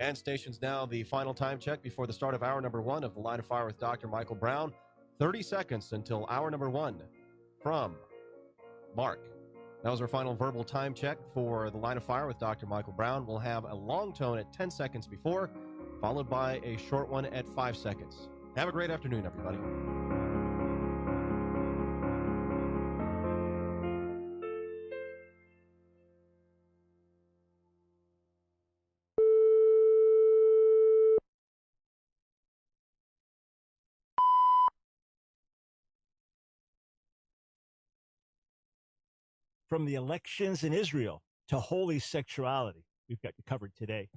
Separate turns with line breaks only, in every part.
And stations now, the final time check before the start of hour number 1 of The Line of Fire with Dr. Michael Brown. 30 seconds until hour number 1 from Mark. That was our final verbal time check for The Line of Fire with Dr. Michael Brown. We'll have a long tone at 10 seconds before, followed by a short one at 5 seconds. Have a great afternoon, everybody.
From the elections in Israel to holy sexuality, we've got you covered today.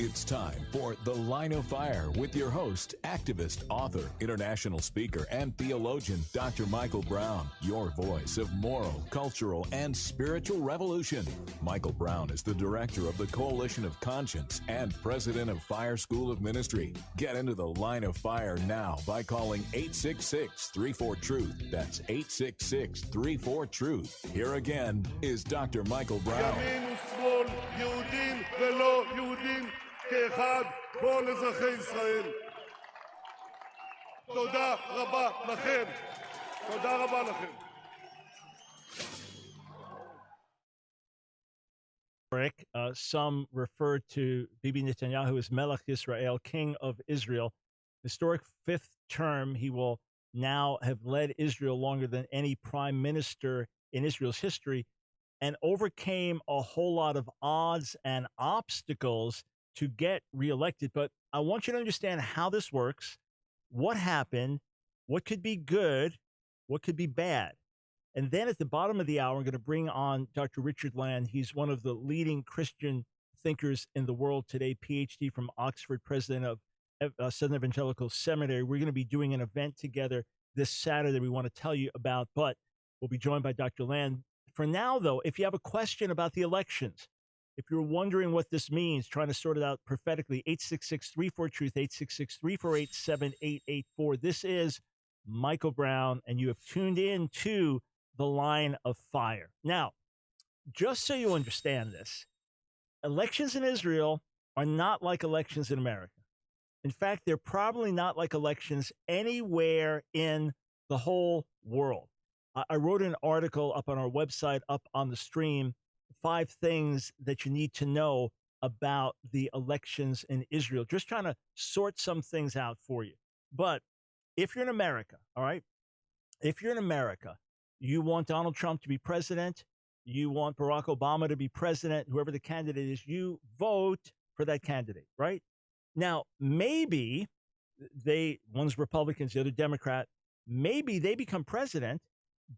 It's time for The Line of Fire with your host, activist, author, international speaker, and theologian, Dr. Michael Brown, your voice of moral, cultural, and spiritual revolution. Michael Brown is the director of the Coalition of Conscience and president of Fire School of Ministry. Get into The Line of Fire now by calling 866-34-TRUTH. That's 866-34-TRUTH. Here again is Dr. Michael Brown.
כאחד, כל אזרחי ישראל. תודה רבה לכם. תודה רבה לכם.
Some refer to Bibi Netanyahu as Melech Israel, King of Israel. Historic fifth term, he will now have led Israel longer than any prime minister in Israel's history and overcame a whole lot of odds and obstacles to get reelected. But I want you to understand how this works, what happened, what could be good, what could be bad. And then at the bottom of the hour, I'm going to bring on Dr. Richard Land. He's one of the leading Christian thinkers in the world today, PhD from Oxford, president of Southern Evangelical Seminary. We're going to be doing an event together this Saturday we want to tell you about, but we'll be joined by Dr. Land. For now, though, if you have a question about the elections, if you're wondering what this means, trying to sort it out prophetically, 866-34-TRUTH, 863-487-8884. This is Michael Brown, and you have tuned in to The Line of Fire. Now, just so you understand this, elections in Israel are not like elections in America. In fact, they're probably not like elections anywhere in the whole world. I wrote an article up on our website, up on the stream, 5 things that you need to know about the elections in Israel. Just trying to sort some things out for you. But if you're in America, all right, if you're in America, you want Donald Trump to be president, you want Barack Obama to be president, whoever the candidate is, you vote for that candidate, right? Now, maybe one's Republicans, the other Democrat, maybe they become president,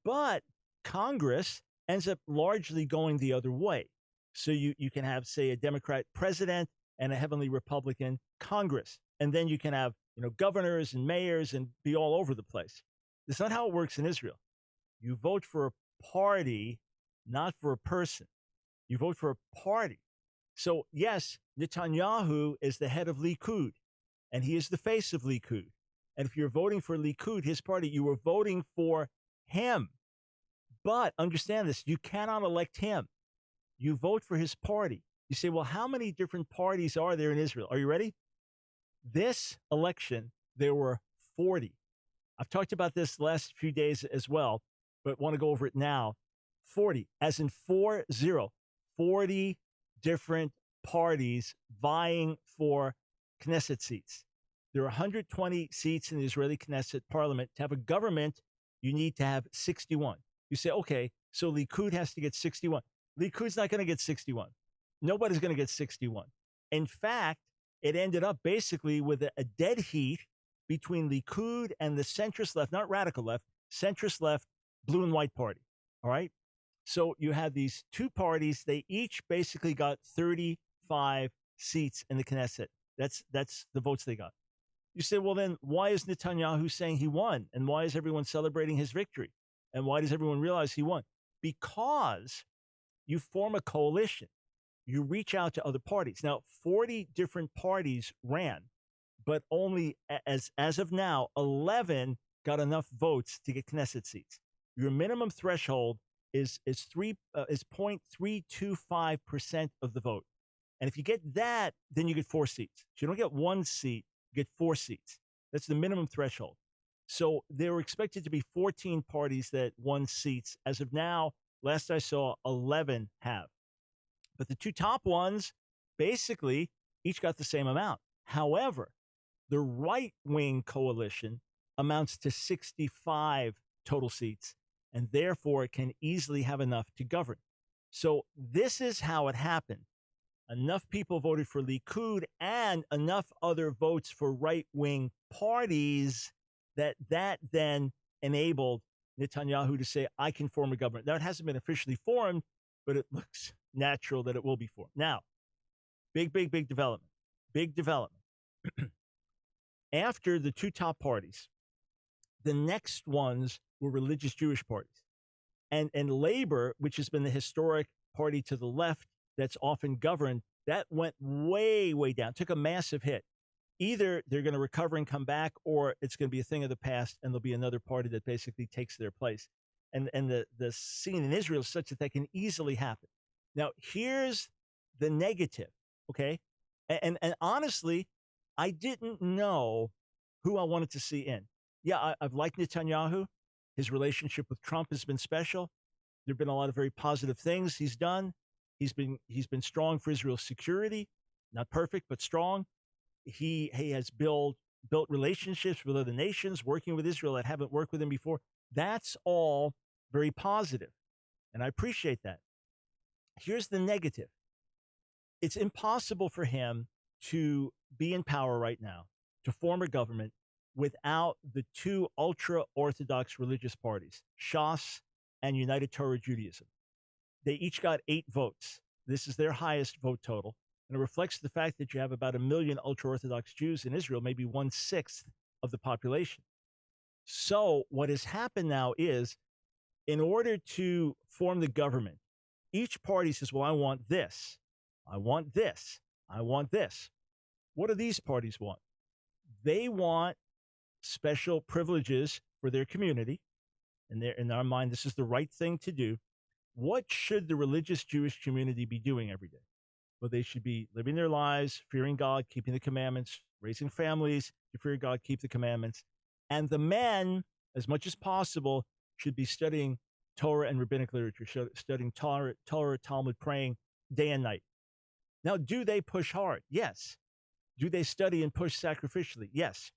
but Congress ends up largely going the other way. So you can have, say, a Democrat president and a heavenly Republican Congress. And then you can have, governors and mayors and be all over the place. That's not how it works in Israel. You vote for a party, not for a person. You vote for a party. So, yes, Netanyahu is the head of Likud, and he is the face of Likud. And if you're voting for Likud, his party, you are voting for him. But understand this, you cannot elect him. You vote for his party. You say, well, how many different parties are there in Israel? Are you ready? This election, there were 40. I've talked about this the last few days as well, but want to go over it now. 40, as in 40, 40 different parties vying for Knesset seats. There are 120 seats in the Israeli Knesset parliament. To have a government, you need to have 61. You say, okay, so Likud has to get 61. Likud's not going to get 61. Nobody's going to get 61. In fact, it ended up basically with a dead heat between Likud and the centrist left, not radical left, centrist left, blue and white party. All right? So you have these two parties. They each basically got 35 seats in the Knesset. That's the votes they got. You say, well, then why is Netanyahu saying he won? And why is everyone celebrating his victory? And why does everyone realize he won? Because you form a coalition. You reach out to other parties. Now, 40 different parties ran, but only as of now, 11 got enough votes to get Knesset seats. Your minimum threshold is 0.325% of the vote. And if you get that, then you get 4 seats. So you don't get 1 seat, you get 4 seats. That's the minimum threshold. So there were expected to be 14 parties that won seats. As of now, last I saw, 11 have. But the 2 top ones basically each got the same amount. However, the right-wing coalition amounts to 65 total seats, and therefore can easily have enough to govern. So this is how it happened. Enough people voted for Likud and enough other votes for right-wing parties that then enabled Netanyahu to say, I can form a government. Now, it hasn't been officially formed, but it looks natural that it will be formed. Now, big development. Big development. After the 2 top parties, the next ones were religious Jewish parties. And Labor, which has been the historic party to the left that's often governed, that went way down, took a massive hit. Either they're going to recover and come back, or it's going to be a thing of the past, and there'll be another party that basically takes their place. And the scene in Israel is such that can easily happen. Now, here's the negative, okay? And honestly, I didn't know who I wanted to see in. Yeah, I've liked Netanyahu. His relationship with Trump has been special. There have been a lot of very positive things he's done. He's been strong for Israel's security, not perfect, but strong. He has built relationships with other nations, working with Israel that haven't worked with him before. That's all very positive, and I appreciate that. Here's the negative. It's impossible for him to be in power right now, to form a government, without the 2 ultra-Orthodox religious parties, Shas and United Torah Judaism. They each got 8 votes. This is their highest vote total. And it reflects the fact that you have about 1 million ultra-Orthodox Jews in Israel, maybe 1/6 of the population. So what has happened now is, in order to form the government, each party says, well, I want this. I want this. I want this. What do these parties want? They want special privileges for their community. And in our mind, this is the right thing to do. What should the religious Jewish community be doing every day? Well, they should be living their lives, fearing God, keeping the commandments, raising families to fear God, keep the commandments. And the men, as much as possible, should be studying Torah and rabbinic literature, studying Torah, Talmud, praying day and night. Now, do they push hard? Yes. Do they study and push sacrificially? Yes.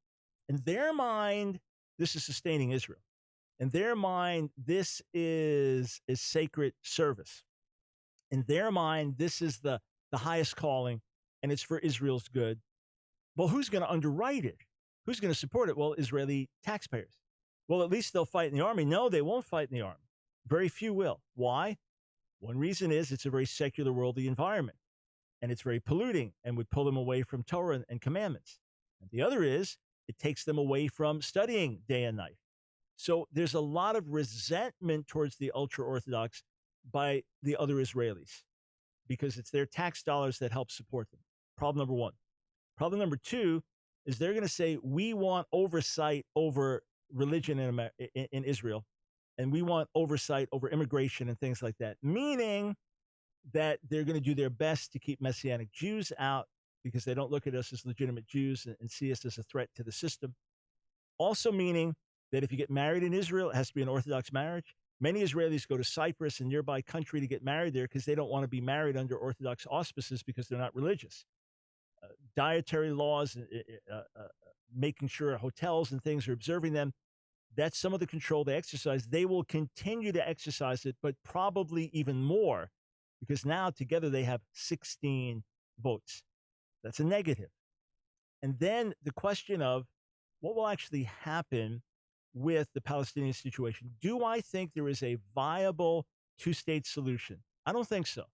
In their mind, this is sustaining Israel. In their mind, this is sacred service. In their mind, this is the highest calling, and it's for Israel's good. Well, who's going to underwrite it? Who's going to support it? Well, Israeli taxpayers. Well, at least they'll fight in the army. No, they won't fight in the army. Very few will. Why? One reason is it's a very secular, worldly environment, and it's very polluting and would pull them away from Torah and commandments. And the other is it takes them away from studying day and night. So there's a lot of resentment towards the ultra-Orthodox by the other Israelis because it's their tax dollars that help support them. Problem number 1. Problem number 2 is they're going to say, we want oversight over religion in Israel, and we want oversight over immigration and things like that, meaning that they're going to do their best to keep Messianic Jews out because they don't look at us as legitimate Jews and see us as a threat to the system. Also meaning that if you get married in Israel, it has to be an Orthodox marriage. Many Israelis go to Cyprus and nearby country to get married there because they don't want to be married under Orthodox auspices because they're not religious. Dietary laws, making sure hotels and things are observing them, that's some of the control they exercise. They will continue to exercise it, but probably even more because now together they have 16 votes. That's a negative. And then the question of what will actually happen with the Palestinian situation. Do I think there is a viable 2-state solution? I don't think so.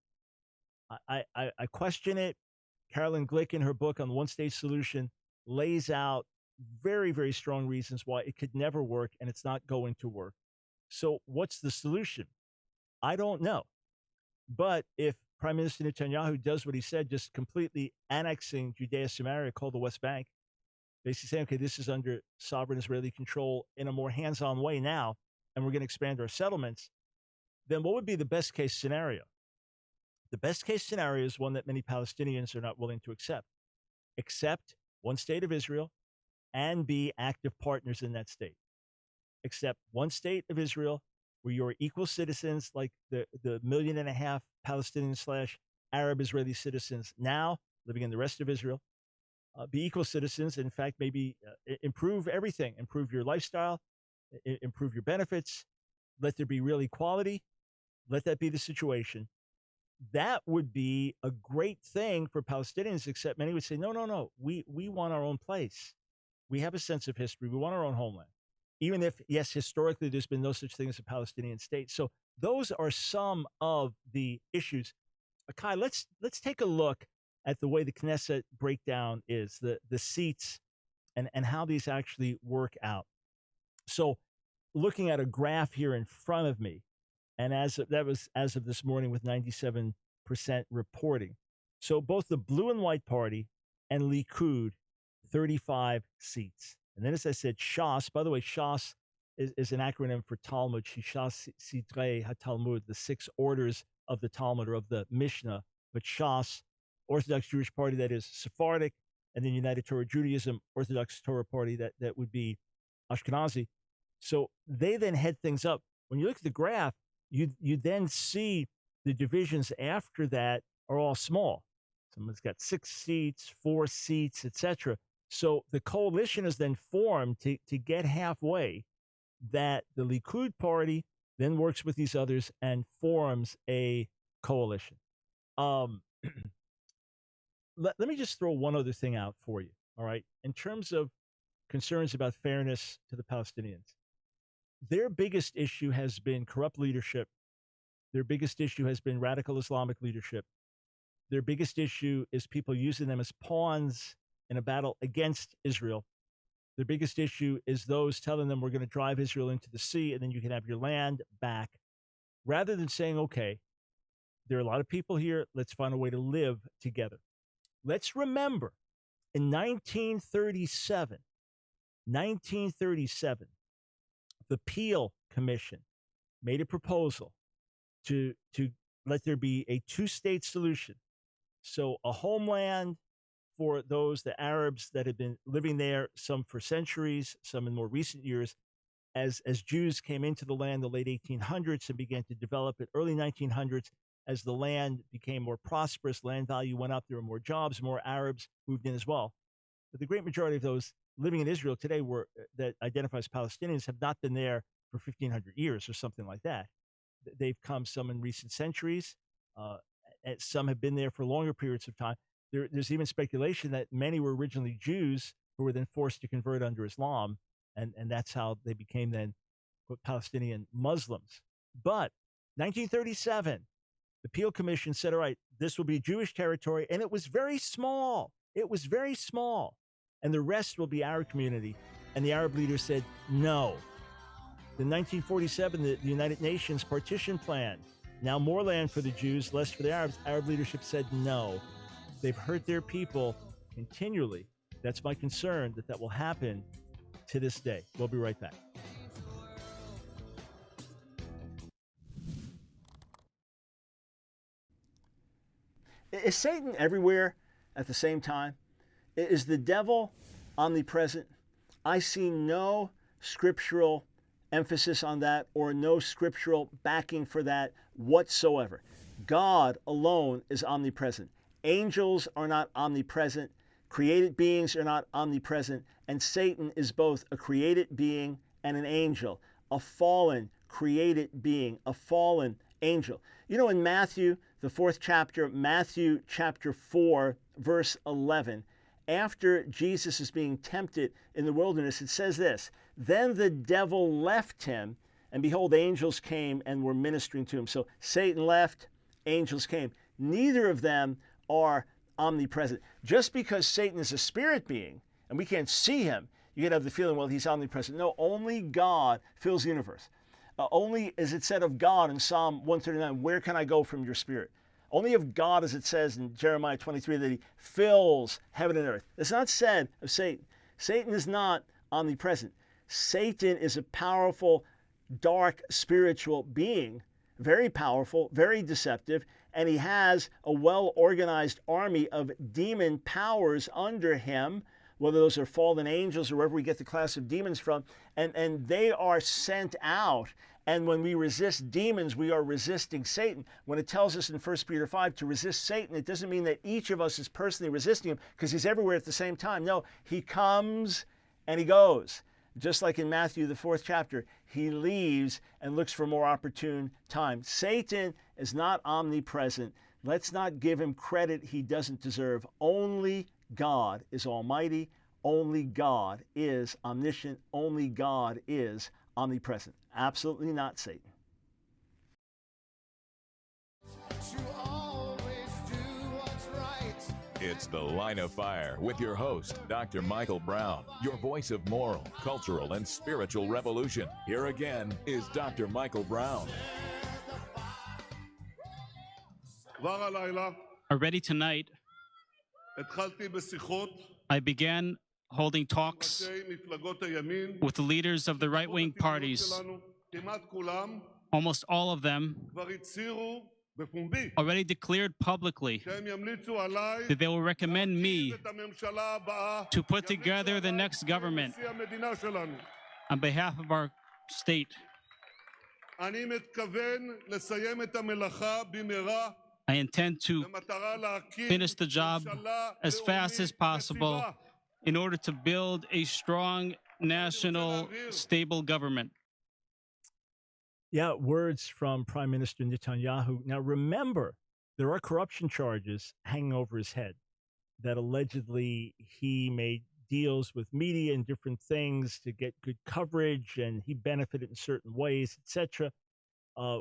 I question it. Carolyn Glick, in her book on the 1-state solution, lays out very, very strong reasons why it could never work, and it's not going to work. So what's the solution? I don't know. But if Prime Minister Netanyahu does what he said, just completely annexing Judea, Samaria, called the West Bank, basically saying, okay, this is under sovereign Israeli control in a more hands-on way now, and we're going to expand our settlements, then what would be the best case scenario? The best case scenario is one that many Palestinians are not willing to accept. Accept one state of Israel and be active partners in that state. Accept one state of Israel where you're equal citizens like the 1.5 million Palestinian/Arab Israeli citizens now living in the rest of Israel. Be equal citizens. In fact, maybe improve everything, improve your lifestyle, improve your benefits. Let there be real equality. Let that be the situation. That would be a great thing for Palestinians, except many would say, no. We want our own place. We have a sense of history. We want our own homeland. Even if, yes, historically, there's been no such thing as a Palestinian state. So those are some of the issues. Kai, let's take a look at the way the Knesset breakdown is, the seats and how these actually work out. So looking at a graph here in front of me, and that was as of this morning with 97% reporting. So both the Blue and White Party and Likud, 35 seats. And then, as I said, Shas, by the way, Shas is an acronym for Talmud, Shishas Sidrei HaTalmud, the 6 orders of the Talmud or of the Mishnah. But Shas, Orthodox Jewish Party, that is Sephardic, and then United Torah Judaism, Orthodox Torah Party, that would be Ashkenazi. So they then head things up. When you look at the graph, you then see the divisions after that are all small. Someone's got 6 seats, 4 seats, etc. So the coalition is then formed to get halfway, that the Likud party then works with these others and forms a coalition. Let me just throw one other thing out for you, all right? In terms of concerns about fairness to the Palestinians, their biggest issue has been corrupt leadership. Their biggest issue has been radical Islamic leadership. Their biggest issue is people using them as pawns in a battle against Israel. Their biggest issue is those telling them we're going to drive Israel into the sea and then you can have your land back, rather than saying, okay, there are a lot of people here. Let's find a way to live together. Let's remember in 1937, the Peel Commission made a proposal to let there be a 2-state solution. So a homeland for the Arabs that had been living there, some for centuries, some in more recent years, as Jews came into the land in the late 1800s and began to develop it early 1900s. As the land became more prosperous, land value went up, there were more jobs, more Arabs moved in as well. But the great majority of those living in Israel today that identify as Palestinians have not been there for 1,500 years or something like that. They've come some in recent centuries. Some have been there for longer periods of time. There's even speculation that many were originally Jews who were then forced to convert under Islam, and that's how they became then Palestinian Muslims. But 1937, the Peel Commission said, all right, this will be Jewish territory, and it was very small. It was very small. And the rest will be Arab community. And the Arab leaders said, no. In 1947, the United Nations partition plan, now more land for the Jews, less for the Arabs. Arab leadership said no. They've hurt their people continually. That's my concern that will happen to this day. We'll be right back. Is Satan everywhere at the same time? Is the devil omnipresent? I see no scriptural emphasis on that or no scriptural backing for that whatsoever. God alone is omnipresent. Angels are not omnipresent. Created beings are not omnipresent. And Satan is both a created being and an angel, a fallen created being, a fallen angel. You know, in Matthew, the 4th chapter, Matthew chapter 4, verse 11, after Jesus is being tempted in the wilderness, it says this, then the devil left him, and behold, angels came and were ministering to him. So Satan left, angels came. Neither of them are omnipresent. Just because Satan is a spirit being, and we can't see him, you can have the feeling, well, he's omnipresent. No, only God fills the universe. Only, as it said of God in Psalm 139, where can I go from your spirit? Only of God, as it says in Jeremiah 23, that he fills heaven and earth. It's not said of Satan. Satan is not omnipresent. Satan is a powerful, dark, spiritual being
very powerful, very deceptive, and he has a well-organized army of demon powers under him, whether those are fallen angels or wherever we get the class of demons from, and they are sent out. And when we resist demons, we are resisting Satan. When it tells us in 1 Peter 5 to resist Satan, it doesn't mean that each of us is personally resisting him because he's everywhere at the same time. No, he comes and he goes. Just like in Matthew, the 4th chapter, he leaves and looks for more opportune time. Satan is not omnipresent. Let's not give him credit he doesn't deserve. Only God is almighty. Only God is omniscient. Only God is omnipresent. Absolutely not Satan.
It's The Line of Fire with your host, Dr. Michael Brown, your voice of moral, cultural, and spiritual revolution. Here again is Dr. Michael Brown.
Already tonight, I began holding talks with the leaders of the right-wing parties. Almost all of them already declared publicly that they will recommend me to put together the next government on behalf of our state. I intend to finish the job as fast as possible in order to build a strong, national, stable government.
Yeah, words from Prime Minister Netanyahu. Now, remember, there are corruption charges hanging over his head that allegedly he made deals with media and different things to get good coverage, and he benefited in certain ways, etc.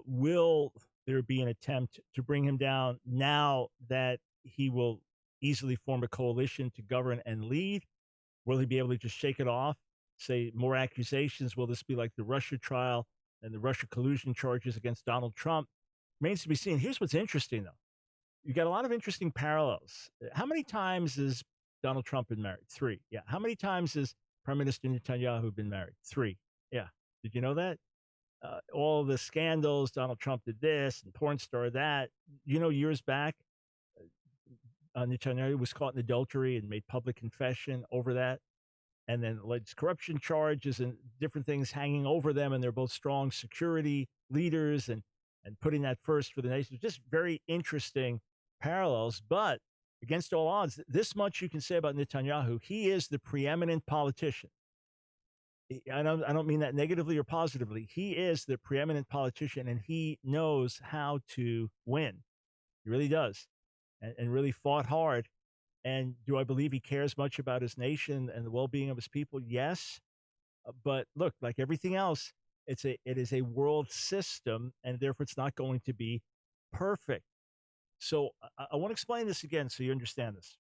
Will there be an attempt to bring him down now that he will easily form a coalition to govern and lead? Will he be able to just shake it off, say more accusations? Will this be like the Russia trial and the Russia collusion charges against Donald Trump? Remains to be seen. Here's what's interesting, though. You got a lot of interesting parallels. How many times has Donald Trump been married? 3. Yeah. How many times has Prime Minister Netanyahu been married? 3. Yeah. Did you know that? All the scandals, Donald Trump did this and porn star that. You know, years back, Netanyahu was caught in adultery and made public confession over that. And then alleged corruption charges and different things hanging over them. And they're both strong security leaders and putting that first for the nation. Just very interesting parallels. But against all odds, this much you can say about Netanyahu. He is the preeminent politician. I don't mean that negatively or positively. He is the preeminent politician, and he knows how to win. He really does, and really fought hard. And do I believe he cares much about his nation and the well-being of his people? Yes. But look, like everything else, it is a world system, and therefore it's not going to be perfect. So I want to explain this again so you understand this.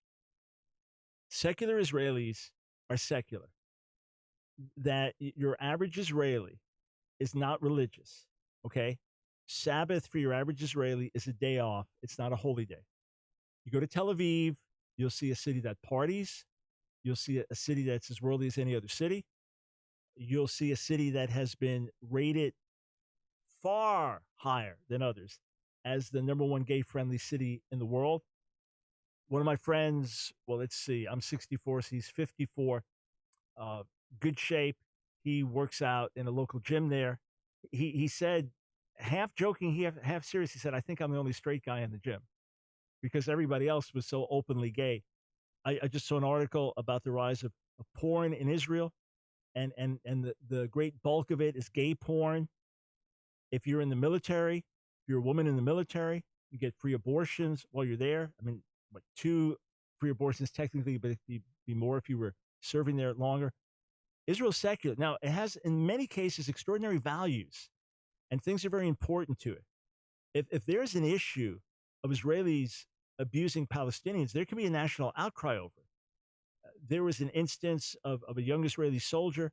Secular Israelis are secular. That your average Israeli is not religious, okay? Sabbath for your average Israeli is a day off. It's not a holy day. You go to Tel Aviv, you'll see a city that parties. You'll see a city that's as worldly as any other city. You'll see a city that has been rated far higher than others as the #1 gay-friendly city in the world. One of my friends, well, let's see, I'm 64, so he's 54. Good shape. He works out in a local gym there. He said, half joking, half serious, he said, I think I'm the only straight guy in the gym because everybody else was so openly gay. I just saw an article about the rise of porn in Israel, and the great bulk of it is gay porn. If you're in the military, if you're a woman in the military, you get free abortions while you're there. I mean, 2 free abortions technically, but it'd be more if you were serving there longer. Israel's secular. Now, it has, in many cases, extraordinary values, and things are very important to it. If there's an issue of Israelis abusing Palestinians, there can be a national outcry over it. There was an instance of a young Israeli soldier,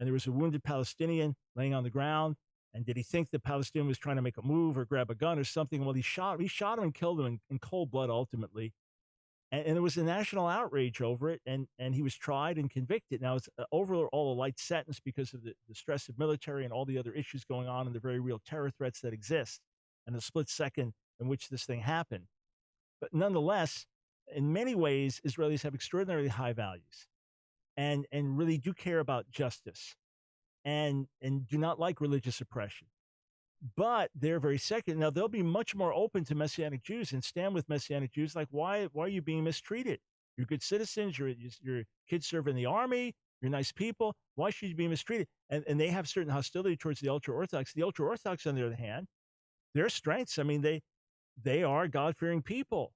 and there was a wounded Palestinian laying on the ground, and did he think the Palestinian was trying to make a move or grab a gun or something? Well, he shot him and killed him in cold blood, ultimately. And there was a national outrage over it, and he was tried and convicted. Now, it's overall a light sentence because of the stress of military and all the other issues going on and the very real terror threats that exist. and the split second in which this thing happened. But nonetheless, in many ways, Israelis have extraordinarily high values and really do care about justice and do not like religious oppression. But they're very secular. Now, they'll be much more open to Messianic Jews and stand with Messianic Jews. Like, why are you being mistreated? You're good citizens. Your kids serve in the army. You're nice people. Why should you be mistreated? And they have certain hostility towards the ultra-Orthodox. The ultra-Orthodox, on the other hand, their strengths, I mean, they are God-fearing people.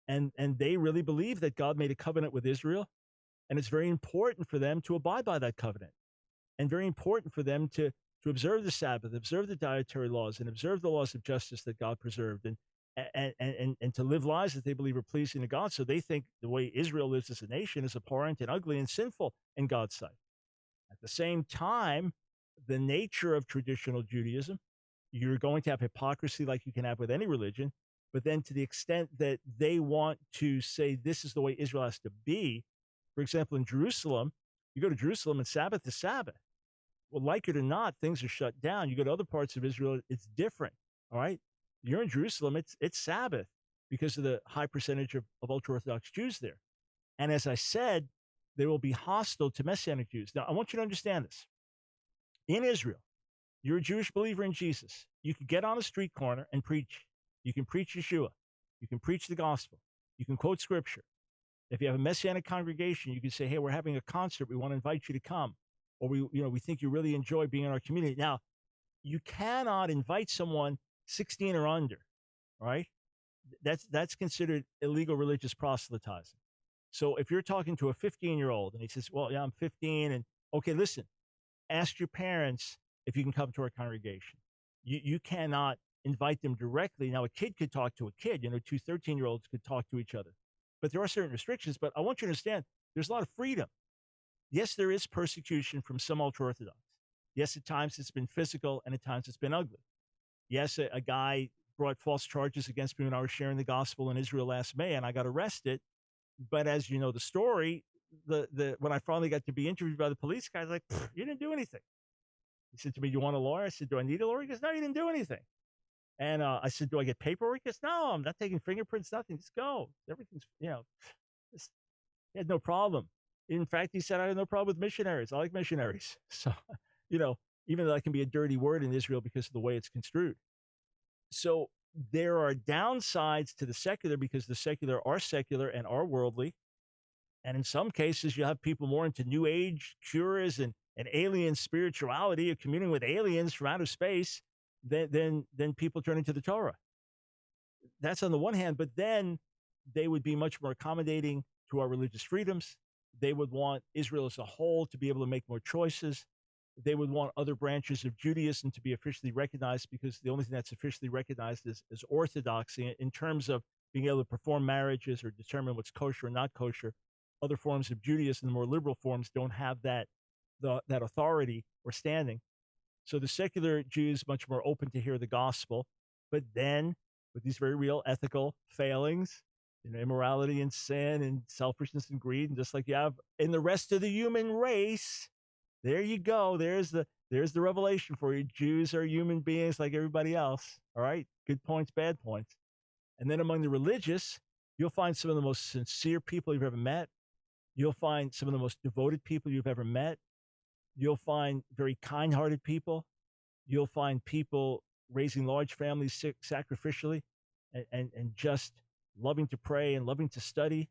And they really believe that God made a covenant with Israel. And it's very important for them to abide by that covenant. And very important for them to observe the Sabbath, observe the dietary laws, and observe the laws of justice that God preserved, and to live lives that they believe are pleasing to God. So they think the way Israel lives as a nation is abhorrent and ugly and sinful in God's sight. At the same time, the nature of traditional Judaism, you're going to have hypocrisy like you can have with any religion, but then to the extent that they want to say this is the way Israel has to be, for example, in Jerusalem, you go to Jerusalem and Sabbath is Sabbath. Well, like it or not, things are shut down. You go to other parts of Israel, it's different, all right? You're in Jerusalem, it's Sabbath because of the high percentage of ultra-Orthodox Jews there. And as I said, they will be hostile to Messianic Jews. Now, I want you to understand this. In Israel, you're a Jewish believer in Jesus. You can get on a street corner and preach. You can preach Yeshua. You can preach the gospel. You can quote scripture. If you have a Messianic congregation, you can say, hey, we're having a concert. We want to invite you to come. Or we think you really enjoy being in our community. Now, you cannot invite someone 16 or under, right? That's considered illegal religious proselytizing. So if you're talking to a 15-year-old and he says, well, yeah, I'm 15, and okay, listen, ask your parents if you can come to our congregation. You cannot invite them directly. Now, a kid could talk to a kid. Two 13-year-olds could talk to each other. But there are certain restrictions. But I want you to understand, there's a lot of freedom. Yes, there is persecution from some ultra-Orthodox. Yes, at times it's been physical, and at times it's been ugly. Yes, a guy brought false charges against me when I was sharing the gospel in Israel last May, and I got arrested. But as you know the story, when I finally got to be interviewed by the police guy, I was like, you didn't do anything. He said to me, you want a lawyer? I said, do I need a lawyer? He goes, no, you didn't do anything. And I said, do I get paperwork? He goes, no, I'm not taking fingerprints, nothing. Just go. Everything's, he had no problem. In fact, he said, I have no problem with missionaries. I like missionaries. So, even though that can be a dirty word in Israel because of the way it's construed. So there are downsides to the secular because the secular are secular and are worldly. And in some cases, you have people more into New Age cures and alien spirituality of communing with aliens from outer space than people turning to the Torah. That's on the one hand, but then they would be much more accommodating to our religious freedoms. They would want Israel as a whole to be able to make more choices. They would want other branches of Judaism to be officially recognized because the only thing that's officially recognized is orthodoxy in terms of being able to perform marriages or determine what's kosher or not kosher. Other forms of Judaism, the more liberal forms, don't have that authority or standing. So the secular Jews much more open to hear the gospel, but then with these very real ethical failings, immorality and sin and selfishness and greed, and just like you have in the rest of the human race, there you go. There's the revelation for you. Jews are human beings like everybody else. All right, good points, bad points. And then among the religious, you'll find some of the most sincere people you've ever met. You'll find some of the most devoted people you've ever met. You'll find very kind-hearted people. You'll find people raising large families sacrificially and just loving to pray and loving to study.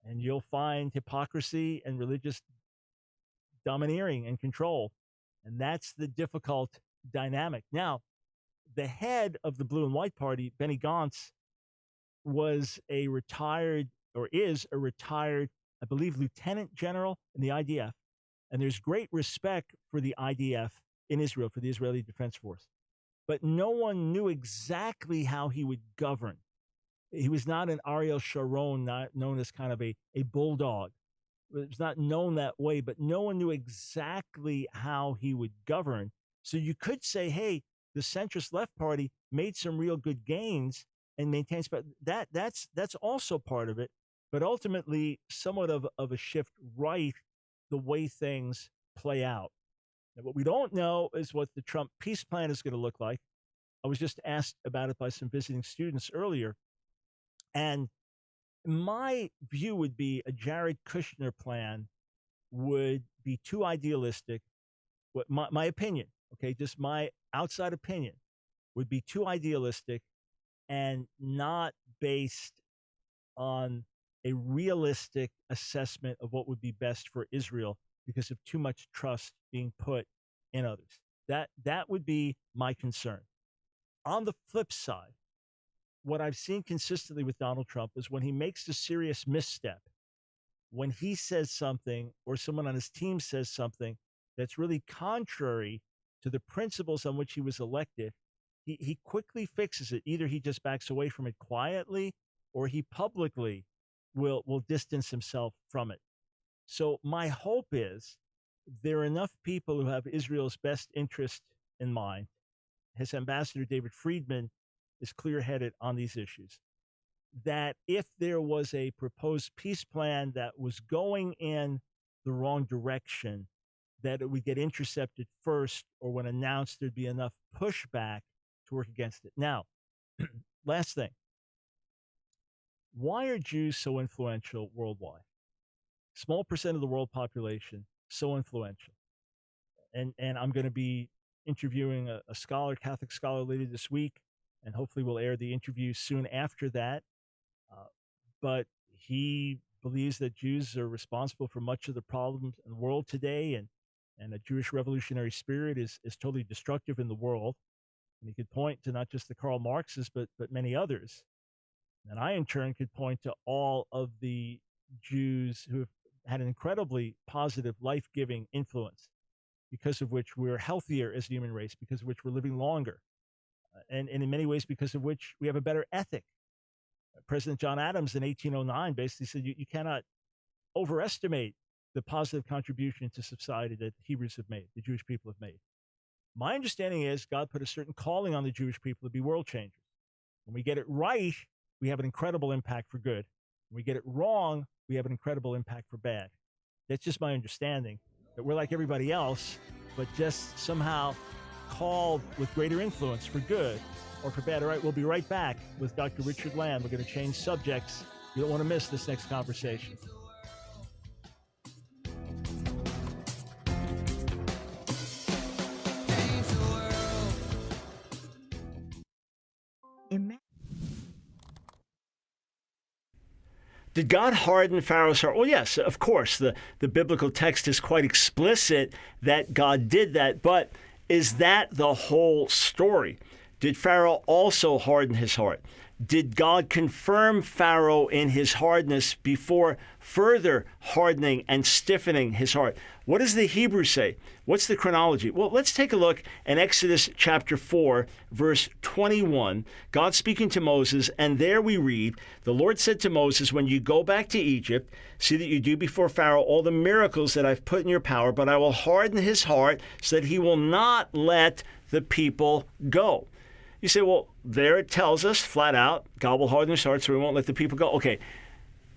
And you'll find hypocrisy and religious domineering and control. And that's the difficult dynamic. Now, the head of the Blue and White Party, Benny Gantz, is a retired, I believe, lieutenant general in the IDF. And there's great respect for the IDF in Israel, for the Israeli Defense Force. But no one knew exactly how he would govern. He was not an Ariel Sharon, not known as kind of a bulldog. It was not known that way, but no one knew exactly how he would govern. So you could say, hey, the centrist left party made some real good gains and maintains, but that's also part of it. But ultimately, somewhat of a shift right the way things play out. And what we don't know is what the Trump peace plan is going to look like. I was just asked about it by some visiting students earlier. And my view would be a Jared Kushner plan would be too idealistic. What my opinion, okay, just my outside opinion, would be too idealistic and not based on a realistic assessment of what would be best for Israel because of too much trust being put in others. That would be my concern. On the flip side, what I've seen consistently with Donald Trump is when he makes a serious misstep, when he says something or someone on his team says something that's really contrary to the principles on which he was elected, he quickly fixes it. Either he just backs away from it quietly or he publicly will distance himself from it. So my hope is there are enough people who have Israel's best interest in mind. His ambassador, David Friedman, is clear-headed on these issues, that if there was a proposed peace plan that was going in the wrong direction, that it would get intercepted first, or when announced, there'd be enough pushback to work against it. Now, last thing. Why are Jews so influential worldwide? Small percent of the world population, so influential. And I'm going to be interviewing a scholar, Catholic scholar, later this week, and hopefully we'll air the interview soon after that. But he believes that Jews are responsible for much of the problems in the world today, and a Jewish revolutionary spirit is totally destructive in the world. And he could point to not just the Karl Marxes, but many others. And I, in turn, could point to all of the Jews who have had an incredibly positive, life-giving influence, because of which we're healthier as a human race, because of which we're living longer, and in many ways because of which we have a better ethic. President John Adams in 1809 basically said you cannot overestimate the positive contribution to society that the Hebrews have made, the Jewish people have made. My understanding is God put a certain calling on the Jewish people to be world changers. When we get it right, we have an incredible impact for good. When we get it wrong, we have an incredible impact for bad. That's just my understanding, that we're like everybody else, but just somehow called with greater influence for good or for bad. All right, we'll be right back with Dr. Richard Land. We're going to change subjects. You don't want to miss this next conversation.
Did God harden Pharaoh's heart? Well, yes, of course. The biblical text is quite explicit that God did that. But is that the whole story? Did Pharaoh also harden his heart? Did God confirm Pharaoh in his hardness before further hardening and stiffening his heart? What does the Hebrew say? What's the chronology? Well, let's take a look in Exodus chapter 4, verse 21. God speaking to Moses, and there we read, the Lord said to Moses, when you go back to Egypt, see that you do before Pharaoh all the miracles that I've put in your power, but I will harden his heart so that he will not let the people go. You say, well, there it tells us flat out, God will harden his heart so he won't let the people go. Okay,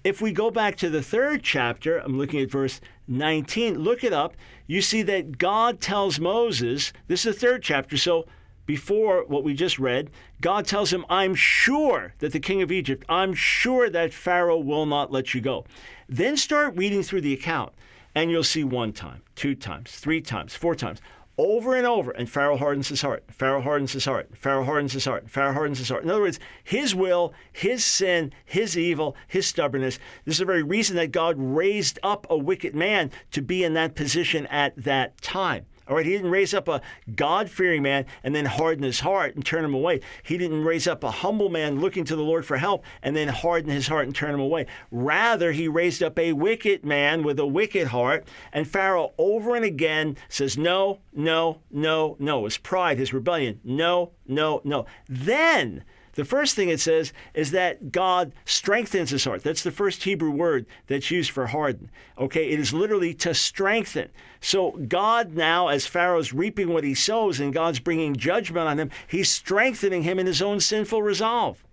if we go back to the 3rd chapter, I'm looking at verse 19, look it up. You see that God tells Moses, this is the 3rd chapter, so before what we just read, God tells him, I'm sure that the king of Egypt, I'm sure that Pharaoh will not let you go. Then start reading through the account, and you'll see 1 time, 2 times, 3 times, 4 times. Over and over, and Pharaoh hardens his heart. Pharaoh hardens his heart. Pharaoh hardens his heart. Pharaoh hardens his heart. In other words, his will, his sin, his evil, his stubbornness. This is the very reason that God raised up a wicked man to be in that position at that time. All right, he didn't raise up a God-fearing man and then harden his heart and turn him away. He didn't raise up a humble man looking to the Lord for help and then harden his heart and turn him away. Rather, he raised up a wicked man with a wicked heart, and Pharaoh over and again says, no, no, no, no. His pride, his rebellion, no, no, no. Then the first thing it says is that God strengthens his heart. That's the first Hebrew word that's used for harden. Okay, it is literally to strengthen. So God now, as Pharaoh's reaping what he sows and God's bringing judgment on him, he's strengthening him in his own sinful resolve.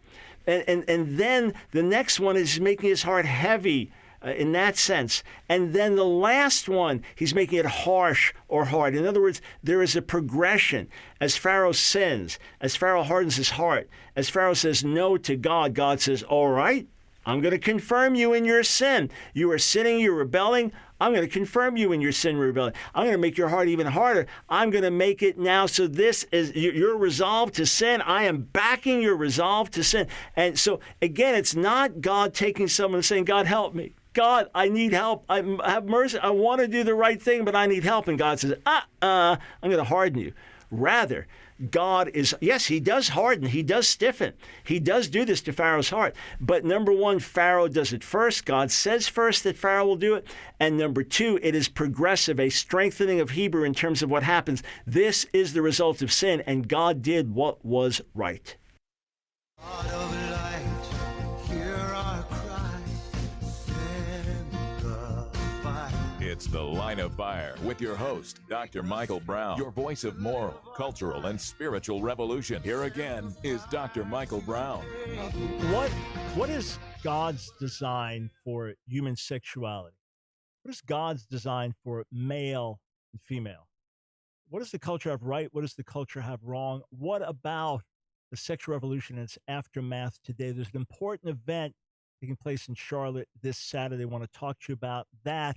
And then the next one is making his heart heavy in that sense. And then the last one, he's making it harsh or hard. In other words, there is a progression. As Pharaoh sins, as Pharaoh hardens his heart, as Pharaoh says no to God, God says, all right, I'm going to confirm you in your sin. You are sinning, you're rebelling. I'm going to confirm you in your sin and rebellion. I'm going to make your heart even harder. I'm going to make it now so this is your resolve to sin. I am backing your resolve to sin. And so, again, it's not God taking someone and saying, God, help me. God, I need help. I have mercy. I want to do the right thing, but I need help. And God says, I'm going to harden you. Rather, God is, yes, he does harden. He does stiffen. He does do this to Pharaoh's heart. But number one, Pharaoh does it first. God says first that Pharaoh will do it. And number two, it is progressive, a strengthening of Hebrew in terms of what happens. This is the result of sin, and God did what was right.
God of light, hear our cry, send the fire.
It's The Line of Fire with your host, Dr. Michael Brown, your voice of moral, cultural, and spiritual revolution. Here again is Dr. Michael Brown.
What is God's design for human sexuality? What is God's design for male and female? What does the culture have right? What does the culture have wrong? What about the sexual revolution and its aftermath today? There's an important event taking place in Charlotte this Saturday. I want to talk to you about that.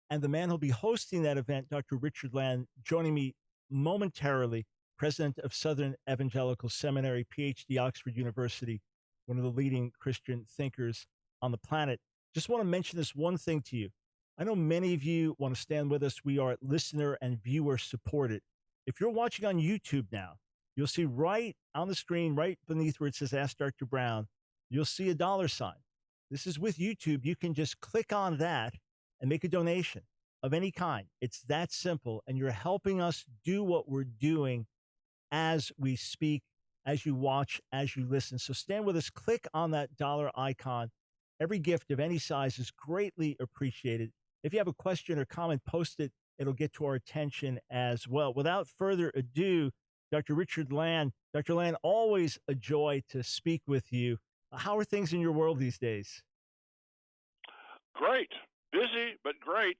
And the man who'll be hosting that event, Dr. Richard Land, joining me momentarily, president of Southern Evangelical Seminary, PhD, Oxford University, one of the leading Christian thinkers on the planet. Just want to mention this one thing to you. I know many of you want to stand with us. We are listener and viewer supported. If you're watching on YouTube now, you'll see right on the screen, right beneath where it says Ask Dr. Brown, you'll see a $sign. This is with YouTube. You can just click on that and make a donation of any kind. It's that simple. And you're helping us do what we're doing as we speak, as you watch, as you listen. So stand with us. Click on that dollar icon. Every gift of any size is greatly appreciated. If you have a question or comment, post it. It'll get to our attention as well. Without further ado, Dr. Richard Land. Dr. Land, always a joy to speak with you. How are things in your world these days?
Great. Busy, but great.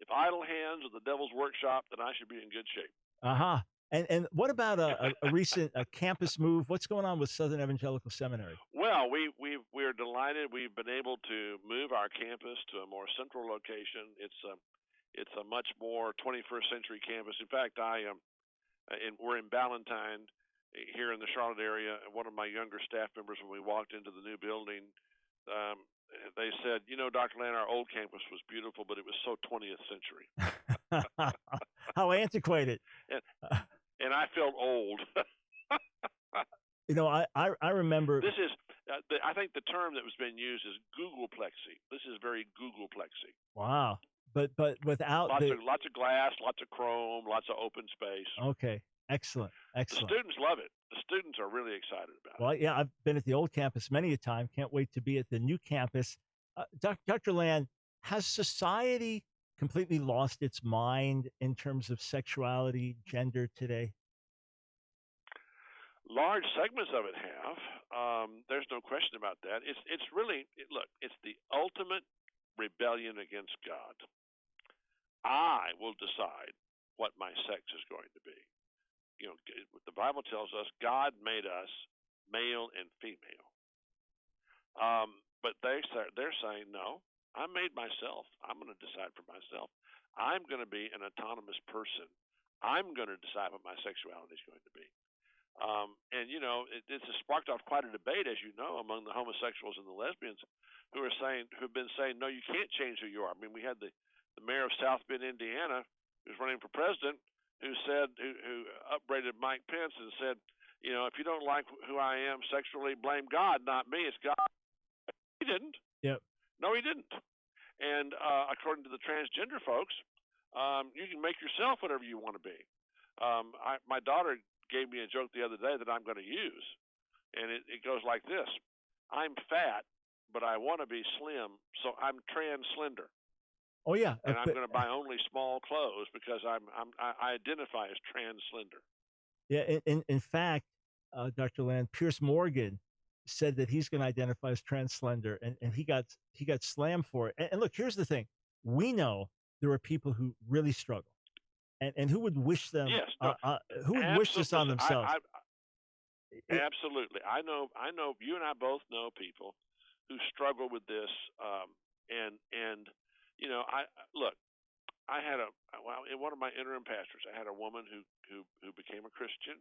If idle hands are the devil's workshop, then I should be in good shape.
Uh-huh. And what about a recent campus move? What's going on with Southern Evangelical Seminary?
Well, we're delighted. We've been able to move our campus to a more central location. It's a much more 21st century campus. In fact, we're in Ballantyne here in the Charlotte area. One of my younger staff members, when we walked into the new building, they said, Dr. Land, our old campus was beautiful, but it was so 20th century.
How antiquated.
And I felt old.
I remember.
This is, I think the term that was being used is Googleplexy. This is very Googleplexy.
Wow. But without
lots of glass, lots of chrome, lots of open space.
Okay. Excellent.
The students love it. The students are really excited about it.
Well, yeah, I've been at the old campus many a time. Can't wait to be at the new campus. Dr. Land, has society completely lost its mind in terms of sexuality, gender today?
Large segments of it have. There's no question about that. It's really, it's the ultimate rebellion against God. I will decide what my sex is going to be. The Bible tells us God made us male and female. But they're saying, no, I made myself. I'm going to decide for myself. I'm going to be an autonomous person. I'm going to decide what my sexuality is going to be. This has sparked off quite a debate, as you know, among the homosexuals and the lesbians who've been saying, no, you can't change who you are. I mean, we had the mayor of South Bend, Indiana, who's running for president, who upbraided Mike Pence and said, if you don't like who I am sexually, blame God, not me. It's God. He didn't.
Yep.
No, he didn't. And according to the transgender folks, you can make yourself whatever you want to be. My daughter gave me a joke the other day that I'm going to use, and it goes like this: I'm fat, but I want to be slim, so I'm trans slender.
Oh yeah,
and I'm going to buy only small clothes because I identify as trans slender.
Yeah, in fact, Dr. Land, Piers Morgan said that he's going to identify as transgender, and he got slammed for it. And look, here's the thing: we know there are people who really struggle, and who would wish them,
Yes, no,
who would wish this on
listen,
themselves.
Absolutely. I know you and I both know people who struggle with this. And you know, look, I had in one of my interim pastors, I had a woman who became a Christian,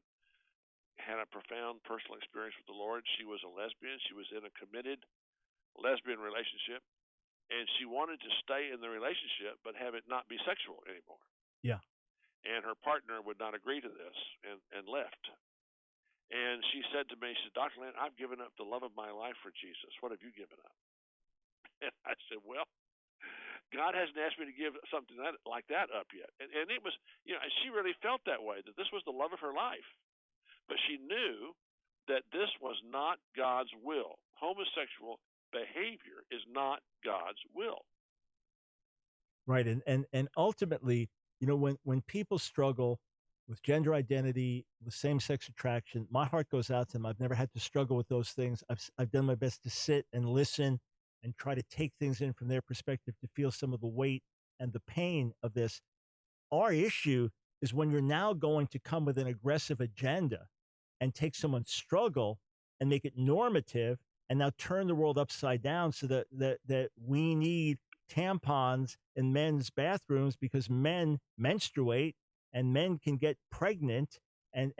had a profound personal experience with the Lord. She was a lesbian. She was in a committed lesbian relationship, and she wanted to stay in the relationship but have it not be sexual anymore.
Yeah. And
her partner would not agree to this and left. And she said to me, she said, Dr. Land, I've given up the love of my life for Jesus. What have you given up? And I said, well, God hasn't asked me to give something like that up yet. And it was, you know, she really felt that way, that this was the love of her life. But she knew that this was not God's will. Homosexual behavior is not God's will.
Right. And ultimately, you know, when people struggle with gender identity, with same-sex attraction, my heart goes out to them. I've never had to struggle with those things. I've done my best to sit and listen and try to take things in from their perspective, to feel some of the weight and the pain of this. Our issue is when you're now going to come with an aggressive agenda and take someone's struggle and make it normative, and now turn the world upside down, so that we need tampons in men's bathrooms because men menstruate and men can get pregnant, and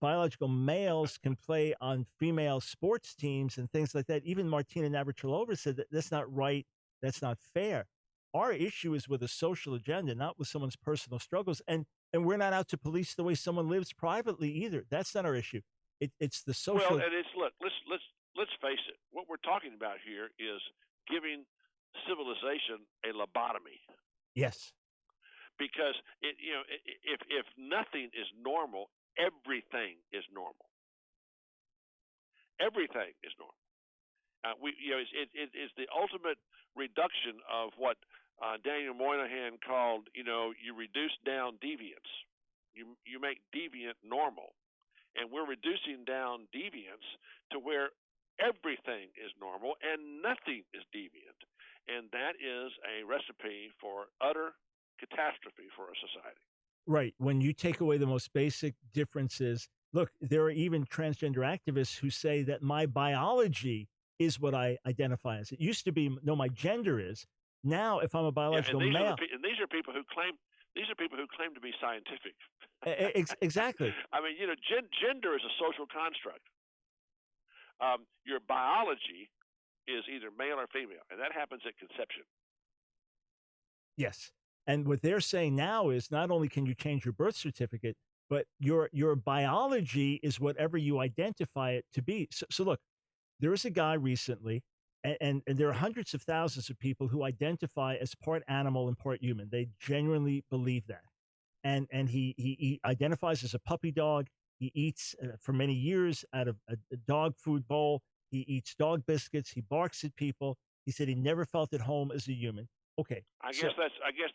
biological males can play on female sports teams and things like that. Even Martina Navratilova said that that's not right, that's not fair. Our issue is with a social agenda, not with someone's personal struggles. And we're not out to police the way someone lives privately either. That's not our issue. It's the social.
Well, and it's, look, let's face it. What we're talking about here is giving civilization a lobotomy.
Yes.
Because if nothing is normal, everything is normal. Everything is normal. It's the ultimate reduction of what Daniel Moynihan called, you reduce down deviance. You make deviant normal, and we're reducing down deviance to where everything is normal and nothing is deviant, and that is a recipe for utter catastrophe for a society.
Right. When you take away the most basic differences, look, there are even transgender activists who say that my biology is what I identify as. It used to be, no, my gender is. Now, if I'm a biological male,
and these are people who claim to be scientific.
Exactly.
I mean, gender is a social construct. Your biology is either male or female, and that happens at conception.
Yes. And what they're saying now is not only can you change your birth certificate, but your biology is whatever you identify it to be. So look, there was a guy recently, and there are hundreds of thousands of people who identify as part animal and part human. They genuinely believe that. And he identifies as a puppy dog. He eats for many years out of a dog food bowl. He eats dog biscuits. He barks at people. He said he never felt at home as a human. Okay.
I guess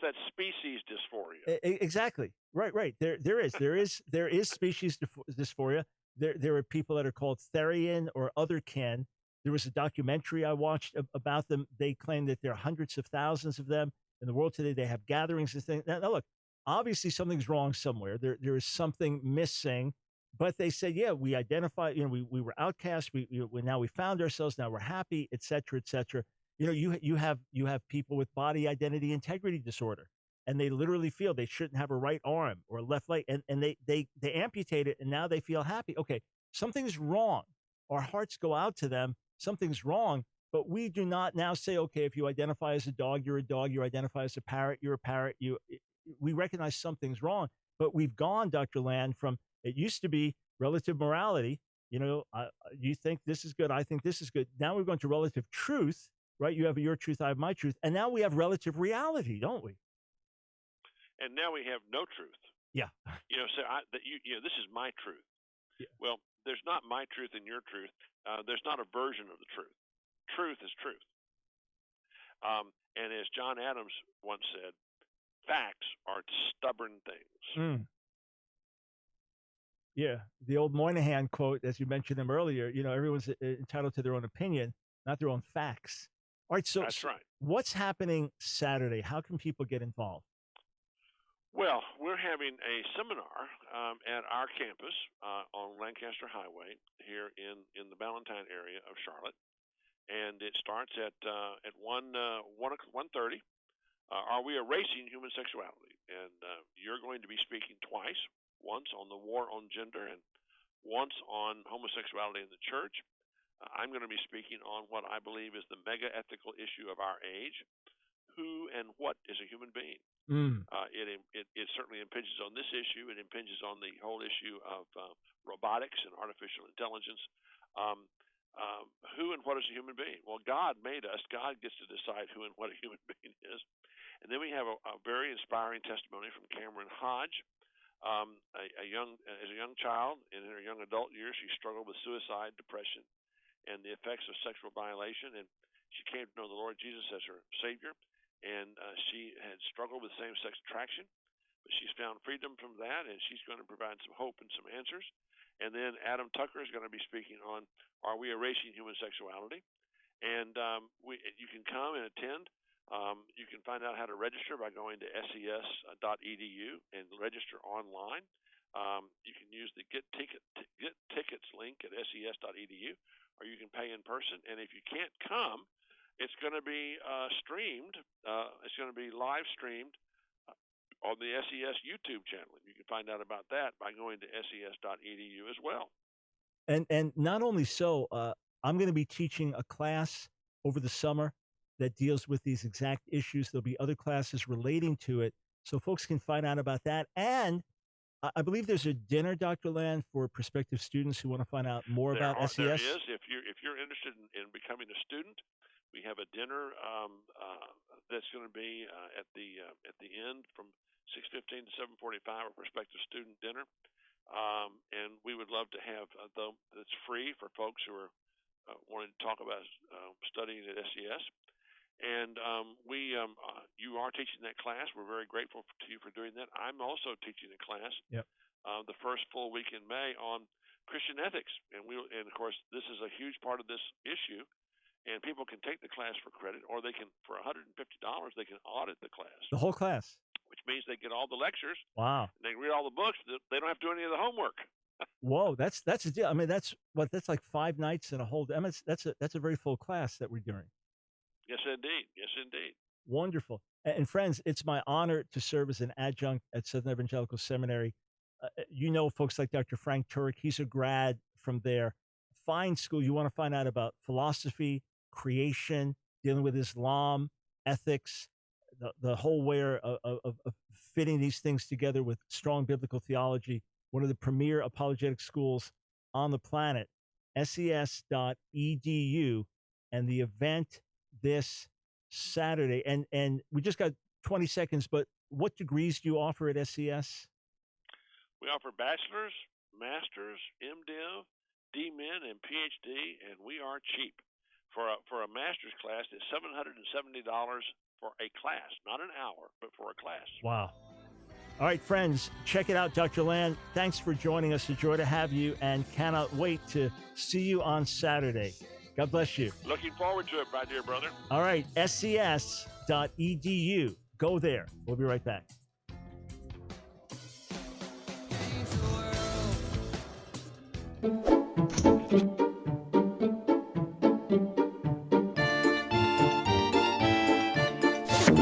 that's species dysphoria.
Exactly. Right. There is species dysphoria. There are people that are called Therian or other kin. There was a documentary I watched about them. They claim that there are hundreds of thousands of them in the world today. They have gatherings and things. Now look, obviously something's wrong somewhere. There is something missing. But they said, yeah, we identify. We were outcast. Now we found ourselves. Now we're happy, et cetera, et cetera. You have people with body identity integrity disorder, and they literally feel they shouldn't have a right arm or a left leg, and they amputate it, and now they feel happy. Okay, something's wrong. Our hearts go out to them. Something's wrong, but we do not now say, okay, if you identify as a dog, you're a dog. You identify as a parrot, you're a parrot. We recognize something's wrong, but we've gone, Dr. Land, from it used to be relative morality. You think this is good, I think this is good. Now we're going to relative truth. Right, you have your truth, I have my truth, and now we have relative reality, don't we?
And now we have no truth.
Yeah.
This is my truth. Yeah. Well, there's not my truth and your truth. There's not a version of the truth. Truth is truth. And as John Adams once said, facts are stubborn things.
Yeah, the old Moynihan quote, as you mentioned him earlier, everyone's entitled to their own opinion, not their own facts. All right, so,
That's right.
what's happening Saturday? How can people get involved?
Well, we're having a seminar at our campus on Lancaster Highway here in the Ballantyne area of Charlotte, and it starts at 1:30. Are we erasing human sexuality? And you're going to be speaking twice, once on the war on gender and once on homosexuality in the church. I'm going to be speaking on what I believe is the mega ethical issue of our age: who and what is a human being? It certainly impinges on this issue. It impinges on the whole issue of robotics and artificial intelligence. Who and what is a human being? Well, God made us. God gets to decide who and what a human being is. And then we have a very inspiring testimony from Cameron Hodge. As a young child and in her young adult years, she struggled with suicide, depression, and the effects of sexual violation. And she came to know the Lord Jesus as her Savior. And she had struggled with same-sex attraction, but she's found freedom from that, and she's going to provide some hope and some answers. And then Adam Tucker is going to be speaking on, are we erasing human sexuality? And you can come and attend. You can find out how to register by going to ses.edu and register online. You can use the Get Tickets link at ses.edu, or you can pay in person. And if you can't come, it's going to be streamed. It's going to be live streamed on the SES YouTube channel. You can find out about that by going to ses.edu as well.
And not only so, I'm going to be teaching a class over the summer that deals with these exact issues. There'll be other classes relating to it, so folks can find out about that. And I believe there's a dinner, Dr. Land, for prospective students who want to find out more about SES.
There is. If you're interested in becoming a student, we have a dinner that's going to be at the end from 6:15 to 7:45, a prospective student dinner, and we would love to have that's free for folks who are wanting to talk about studying at SES. And you are teaching that class. We're very grateful to you for doing that. I'm also teaching a class.
Yep.
The first full week in May on Christian ethics, and of course this is a huge part of this issue. And people can take the class for credit, or they can, for $150, they can audit the class.
The whole class.
Which means they get all the lectures.
Wow.
And they can read all the books. They don't have to do any of the homework.
Whoa, that's a deal. I mean, that's like 5 nights and a whole day. I mean, that's a very full class that we're doing.
Yes, indeed. Yes, indeed.
Wonderful. And friends, it's my honor to serve as an adjunct at Southern Evangelical Seminary. Folks like Dr. Frank Turek. He's a grad from there. Fine school. You want to find out about philosophy, creation, dealing with Islam, ethics, the whole way of fitting these things together with strong biblical theology. One of the premier apologetic schools on the planet, ses.edu, and the event this Saturday. And we just got 20 seconds, but what degrees do you offer at SES?
We offer bachelor's, master's, MDiv, DMin, and PhD, and we are cheap. For a master's class, it's $770 for a class, not an hour, but for a class.
Wow. All right, friends, check it out. Dr. Land, thanks for joining us. A joy to have you, and cannot wait to see you on Saturday. God bless you.
Looking forward to it, my dear brother.
All right, ses.edu. Go there. We'll be right back.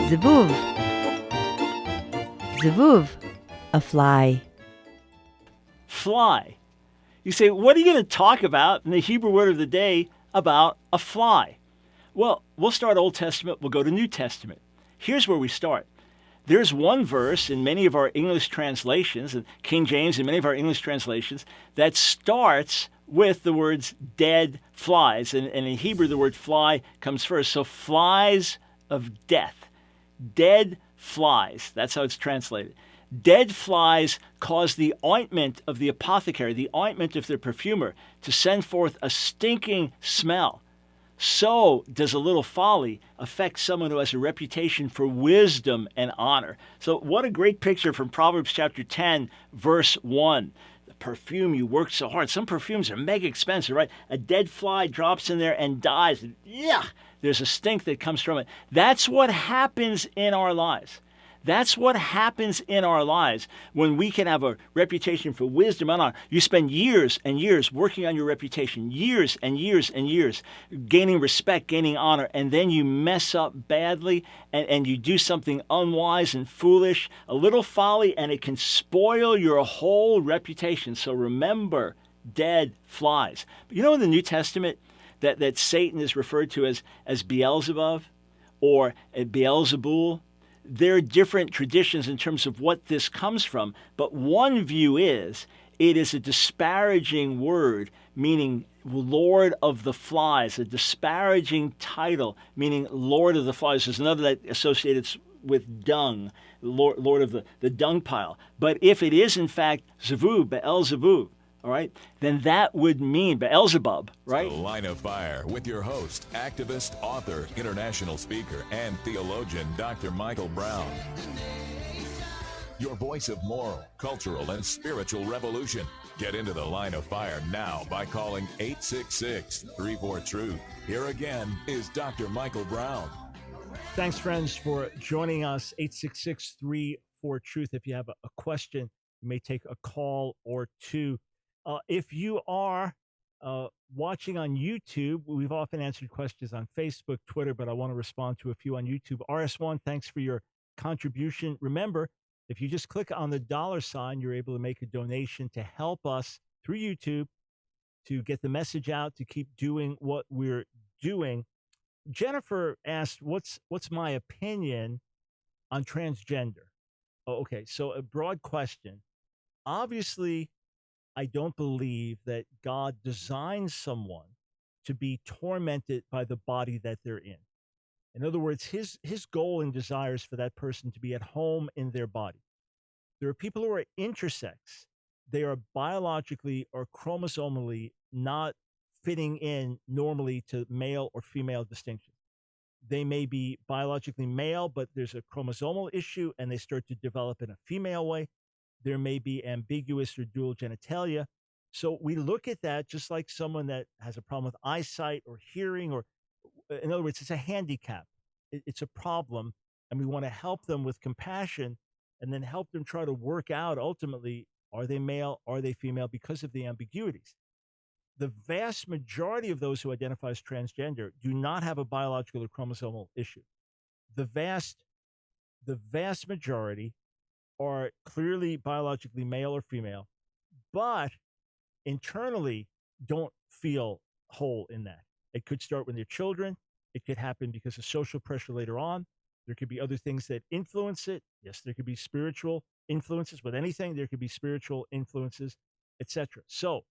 Zvuv. Zvuv, a fly.
Fly. You say, what are you going to talk about in the Hebrew word of the day about a fly? Well, we'll start Old Testament, we'll go to New Testament. Here's where we start. There's one verse in many of our English translations, and King James and many of our English translations, that starts with the words dead flies. And in Hebrew, the word fly comes first. So flies of death. Dead flies. That's how it's translated. Dead flies cause the ointment of the apothecary, the ointment of the perfumer, to send forth a stinking smell. So does a little folly affect someone who has a reputation for wisdom and honor. So what a great picture from Proverbs chapter 10, verse 1. perfume you worked so hard. Some perfumes are mega expensive, right? A dead fly drops in there and dies. Yeah, there's a stink that comes from it. That's what happens in our lives. That's what happens in our lives when we can have a reputation for wisdom and honor. You spend years and years working on your reputation, years and years and years, gaining respect, gaining honor, and then you mess up badly and you do something unwise and foolish, a little folly, and it can spoil your whole reputation. So remember, dead flies. But you know in the New Testament that Satan is referred to as Beelzebub or Beelzebul? There are different traditions in terms of what this comes from, but one view is it is a disparaging word, meaning Lord of the Flies, a disparaging title, meaning Lord of the Flies. There's another that associated with dung, Lord of the dung pile. But if it is in fact Zebub, Beelzebub, all right, then that would mean Beelzebub, right?
The Line of Fire with your host, activist, author, international speaker, and theologian, Dr. Michael Brown. Your voice of moral, cultural, and spiritual revolution. Get into the Line of Fire now by calling 866-34-TRUTH. Here again is Dr. Michael Brown.
Thanks, friends, for joining us. 866-34-TRUTH. If you have a question, you may take a call or two. If you are watching on YouTube, we've often answered questions on Facebook, Twitter, but I want to respond to a few on YouTube. RS1, thanks for your contribution. Remember, if you just click on the $, you're able to make a donation to help us through YouTube to get the message out, to keep doing what we're doing. Jennifer asked, what's my opinion on transgender? Oh, okay, so a broad question. Obviously, I don't believe that God designed someone to be tormented by the body that they're in. In other words, his goal and desire is for that person to be at home in their body. There are people who are intersex. They are biologically or chromosomally not fitting in normally to male or female distinction. They may be biologically male, but there's a chromosomal issue and they start to develop in a female way. There may be ambiguous or dual genitalia. So we look at that just like someone that has a problem with eyesight or hearing, or in other words, it's a handicap. It's a problem. And we want to help them with compassion and then help them try to work out ultimately, are they male? Are they female? Because of the ambiguities. The vast majority of those who identify as transgender do not have a biological or chromosomal issue. The vast majority are clearly biologically male or female, but internally don't feel whole in that. It could start when they're children. It could happen because of social pressure later on. There could be other things that influence it. Yes, there could be spiritual influences. With anything, there could be spiritual influences, etc. So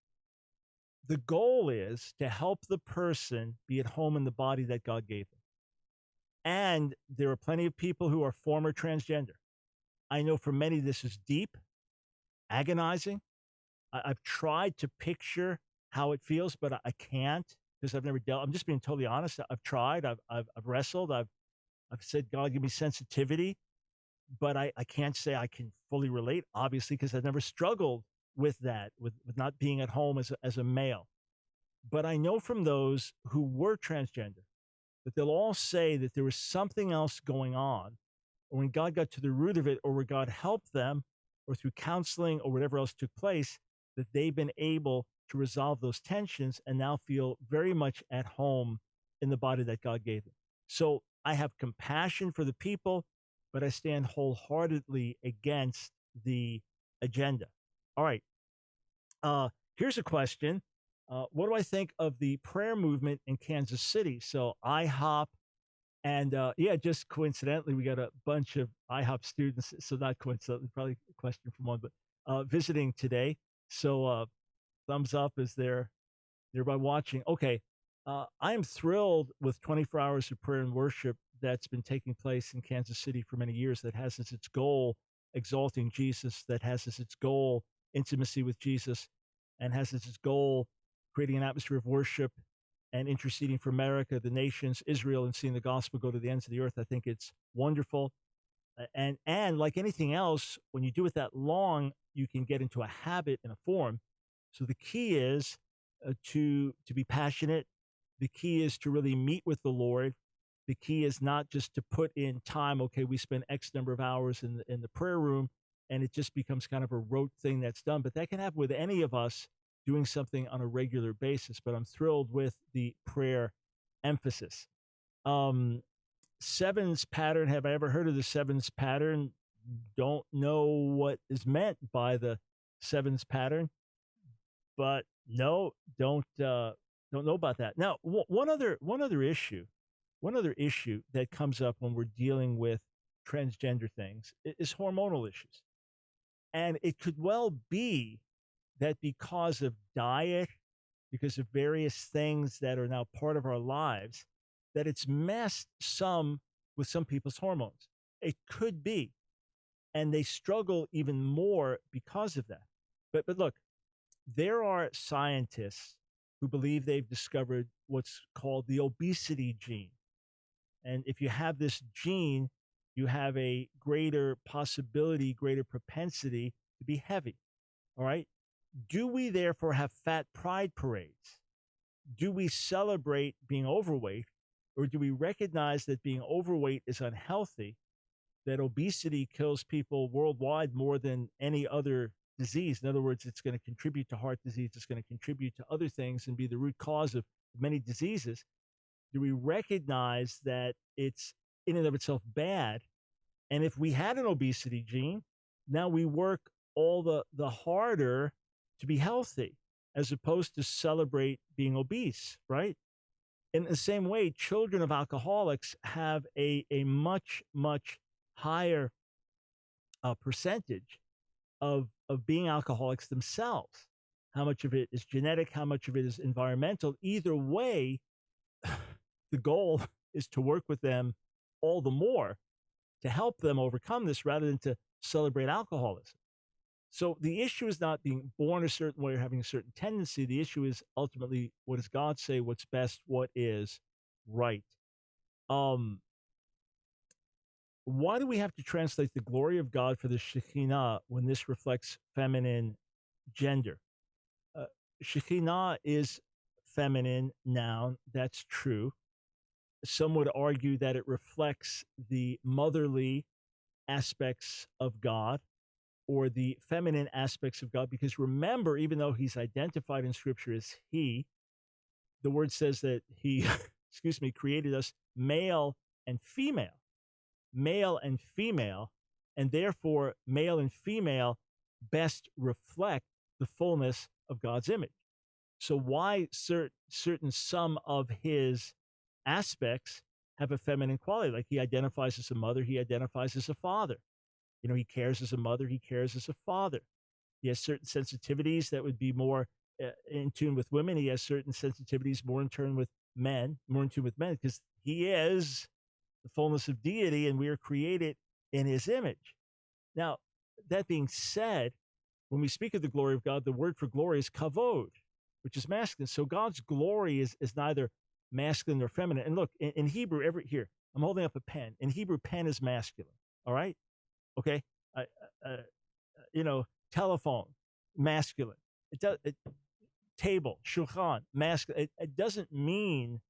the goal is to help the person be at home in the body that God gave them. And there are plenty of people who are former transgender. I know for many this is deep, agonizing. I've tried to picture how it feels, but I can't because I've never dealt. I'm just being totally honest. I've tried. I've wrestled. I've said, God, give me sensitivity, but I can't say I can fully relate, obviously, because I've never struggled with that, with not being at home as a male. But I know from those who were transgender that they'll all say that there was something else going on, or when God got to the root of it, or where God helped them, or through counseling or whatever else took place, that they've been able to resolve those tensions and now feel very much at home in the body that God gave them. So I have compassion for the people, but I stand wholeheartedly against the agenda. All right. Here's a question. What do I think of the prayer movement in Kansas City? So IHOP, and just coincidentally, we got a bunch of IHOP students. So not coincidentally, probably a question from one, but visiting today. So thumbs up as they're by watching. Okay. I am thrilled with 24 hours of prayer and worship that's been taking place in Kansas City for many years, that has as its goal exalting Jesus, that has as its goal intimacy with Jesus, and has as its goal creating an atmosphere of worship and interceding for America, the nations, Israel, and seeing the gospel go to the ends of the earth. I think it's wonderful. And like anything else, when you do it that long, you can get into a habit and a form. So the key is to be passionate. The key is to really meet with the Lord. The key is not just to put in time. Okay, we spend X number of hours in the prayer room, and it just becomes kind of a rote thing that's done. But that can happen with any of us doing something on a regular basis. But I'm thrilled with the prayer emphasis. Sevens pattern. Have I ever heard of the sevens pattern? Don't know what is meant by the sevens pattern, but no, don't know about that. Now, one other issue that comes up when we're dealing with transgender things is hormonal issues, and it could well be that because of diet, because of various things that are now part of our lives, that it's messed with some people's hormones. It could be. And they struggle even more because of that. But look, there are scientists who believe they've discovered what's called the obesity gene. And if you have this gene, you have a greater possibility, greater propensity to be heavy. All right? Do we therefore have fat pride parades? Do we celebrate being overweight? Or do we recognize that being overweight is unhealthy, that obesity kills people worldwide more than any other disease? In other words, it's going to contribute to heart disease, it's going to contribute to other things and be the root cause of many diseases. Do we recognize that it's in and of itself bad? And if we had an obesity gene, now we work all the harder to be healthy, as opposed to celebrate being obese, right? In the same way, children of alcoholics have a much, much higher percentage of being alcoholics themselves. How much of it is genetic? How much of it is environmental? Either way, the goal is to work with them all the more to help them overcome this rather than to celebrate alcoholism. So the issue is not being born a certain way or having a certain tendency. The issue is ultimately, what does God say? What's best? What is right? Why do we have to translate the glory of God for the Shekinah when this reflects feminine gender? Shekinah is feminine noun. That's true. Some would argue that it reflects the motherly aspects of God, or the feminine aspects of God, because remember, even though he's identified in Scripture as he, the word says that he, created us male and female, and therefore male and female best reflect the fullness of God's image. So why certain some of his aspects have a feminine quality? Like he identifies as a mother, he identifies as a father. You know, he cares as a mother, he cares as a father. He has certain sensitivities that would be more in tune with women. He has certain sensitivities more in tune with men, because he is the fullness of deity and we are created in his image. Now, that being said, when we speak of the glory of God, the word for glory is kavod, which is masculine. So God's glory is neither masculine nor feminine. And look, in Hebrew, here, I'm holding up a pen. In Hebrew, pen is masculine, all right? Okay, telephone, masculine. Table, shulchan, masculine. It doesn't mean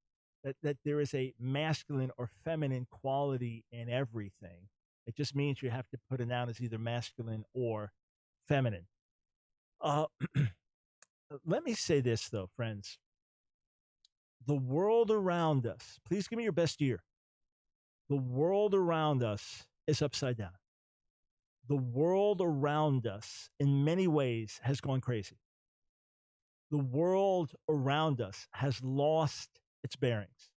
that there is a masculine or feminine quality in everything. It just means you have to put a noun as either masculine or feminine. Let me say this, though, friends. The world around us, please give me your best ear. The world around us is upside down. The world around us, in many ways, has gone crazy. The world around us has lost its bearings.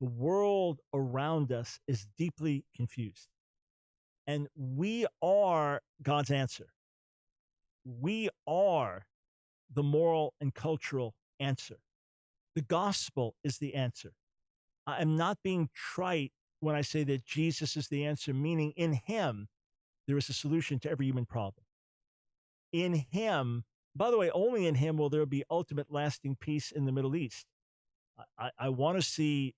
The world around us is deeply confused. And we are God's answer. We are the moral and cultural answer. The gospel is the answer. I am not being trite when I say that Jesus is the answer, meaning in him, there is a solution to every human problem. In him, by the way, only in him will there be ultimate lasting peace in the Middle East. I want to see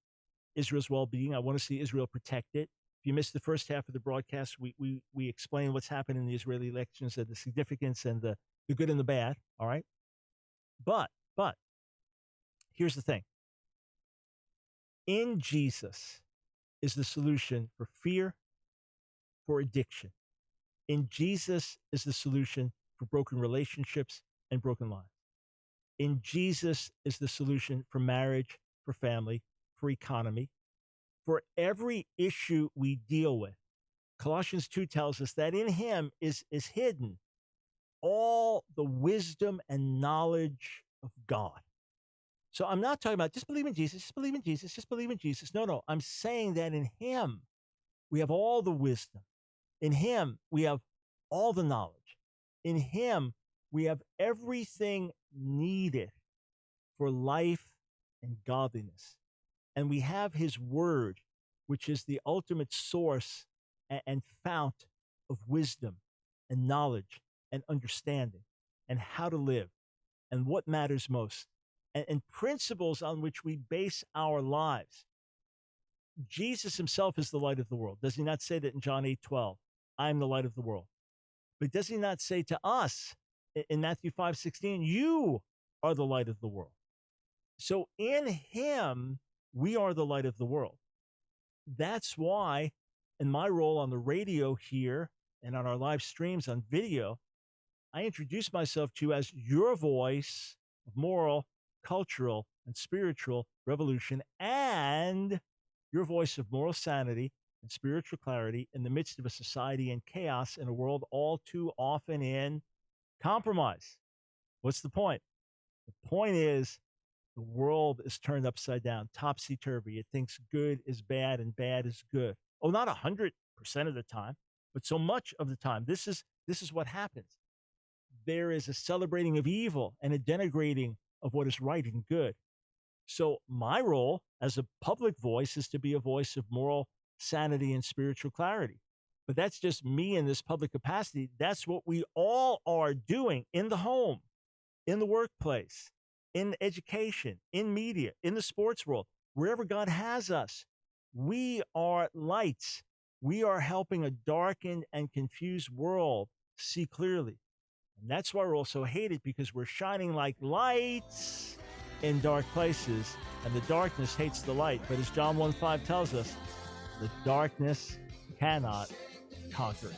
Israel's well-being. I want to see Israel protected. If you missed the first half of the broadcast, we explain what's happened in the Israeli elections and the significance and the good and the bad, all right? But here's the thing. In Jesus is the solution for fear, for addiction. In Jesus is the solution for broken relationships and broken lives. In Jesus is the solution for marriage, for family, for economy, for every issue we deal with. Colossians 2 tells us that in him is hidden all the wisdom and knowledge of God. So I'm not talking about just believe in Jesus, just believe in Jesus, just believe in Jesus. No, I'm saying that in him we have all the wisdom. In him we have all the knowledge. In him we have everything needed for life and godliness. And we have his word, which is the ultimate source and fount of wisdom and knowledge and understanding and how to live and what matters most and principles on which we base our lives. Jesus himself is the light of the world. Does he not say that in John 8:12? I am the light of the world. But does he not say to us in Matthew 5:16, you are the light of the world? So in him, we are the light of the world. That's why in my role on the radio here and on our live streams on video, I introduce myself to you as your voice of moral, cultural, and spiritual revolution, and your voice of moral sanity and spiritual clarity in the midst of a society in chaos, in a world all too often in compromise. What's the point? The point is the world is turned upside down, topsy-turvy. It thinks good is bad and bad is good. Oh, not 100% of the time, but so much of the time. This is what happens. There is a celebrating of evil and a denigrating of what is right and good. So my role as a public voice is to be a voice of moral sanity and spiritual clarity. But that's just me in this public capacity. That's what we all are doing in the home, in the workplace, in education, in media, in the sports world, wherever God has us. We are lights. We are helping a darkened and confused world see clearly. And that's why we're also hated, because we're shining like lights in dark places, and the darkness hates the light. But as John 1:5 tells us, the darkness cannot conquer it.